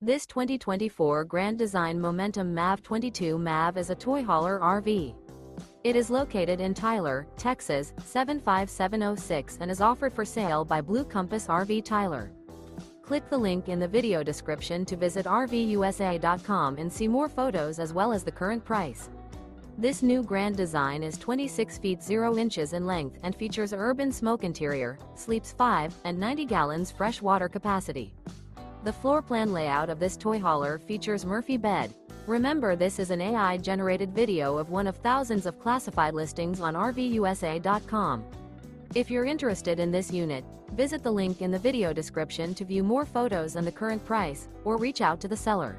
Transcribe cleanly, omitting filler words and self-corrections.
This 2024 Grand Design Momentum MAV 22 MAV is a toy hauler RV. It is located in Tyler, Texas, 75706 and is offered for sale by Blue Compass RV Tyler. Click the link in the video description to visit RVUSA.com and see more photos as well as the current price. This new Grand Design is 26 feet 0 inches in length and features urban smoke interior, sleeps 5 and 90 gallons fresh water capacity. The floor plan layout of this toy hauler features Murphy bed. Remember, this is an AI-generated video of one of thousands of classified listings on RVUSA.com. If you're interested in this unit, visit the link in the video description to view more photos and the current price, or reach out to the seller.